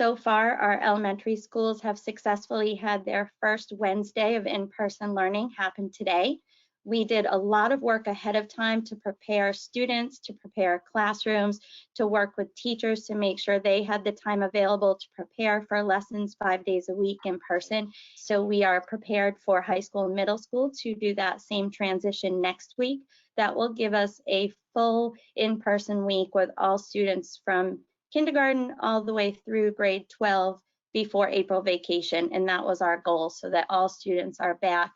So far, our elementary schools have successfully had their first Wednesday of in-person learning happen today. We did a lot of work ahead of time to prepare students, to prepare classrooms, to work with teachers to make sure they had the time available to prepare for lessons 5 days a week in person. So we are prepared for high school and middle school to do that same transition next week. That will give us a full in-person week with all students from kindergarten all the way through grade 12 before April vacation, and that was our goal, so that all students are back.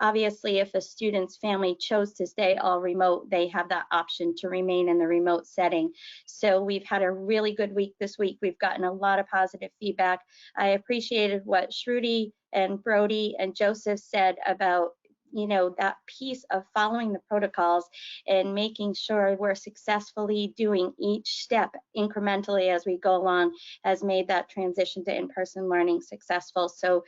Obviously, if a student's family chose to stay all remote, they have that option to remain in the remote setting. So we've had a really good week this week. We've gotten a lot of positive feedback. I appreciated what Shruti and Brody and Joseph said about that piece of following the protocols and making sure we're successfully doing each step incrementally as we go along has made that transition to in-person learning successful. So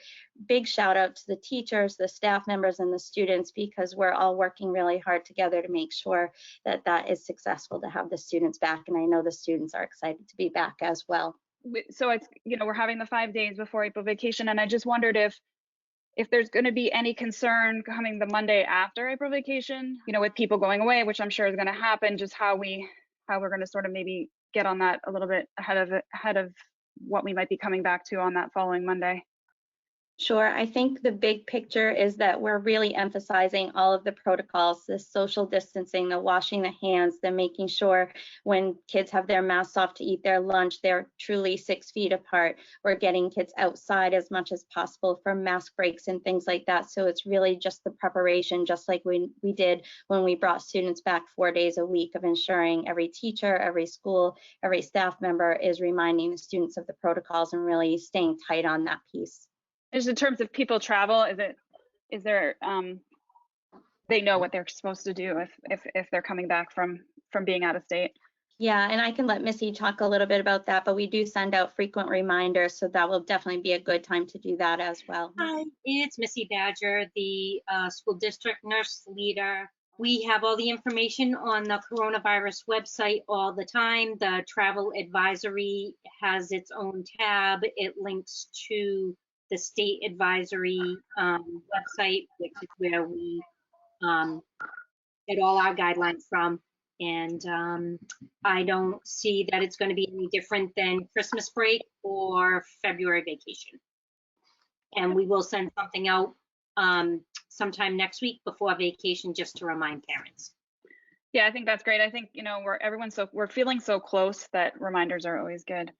big shout out to the teachers, the staff members, and the students, because we're all working really hard together to make sure that that is successful to have the students back. And I know the students are excited to be back as well. So it's, we're having the 5 days before April vacation, and I just wondered if there's going to be any concern coming the Monday after April vacation, with people going away, which I'm sure is going to happen, just how we're going to sort of maybe get on that a little bit ahead of what we might be coming back to on that following Monday. Sure. I think the big picture is that we're really emphasizing all of the protocols, the social distancing, the washing the hands, the making sure when kids have their masks off to eat their lunch, they're truly 6 feet apart. We're getting kids outside as much as possible for mask breaks and things like that. So it's really just the preparation, just like we did when we brought students back 4 days a week, of ensuring every teacher, every school, every staff member is reminding the students of the protocols and really staying tight on that piece. Just in terms of people travel, is there they know what they're supposed to do if they're coming back from being out of state? Yeah, and I can let Missy talk a little bit about that, but we do send out frequent reminders, so that will definitely be a good time to do that as well. Hi, it's Missy Badger, the school district nurse leader. We have all the information on the coronavirus website all the time. The travel advisory has its own tab. It links to the state advisory website, which is where we get all our guidelines from. And I don't see that it's going to be any different than Christmas break or February vacation. And we will send something out sometime next week before vacation, just to remind parents. Yeah, I think that's great. I think we're feeling so close that reminders are always good.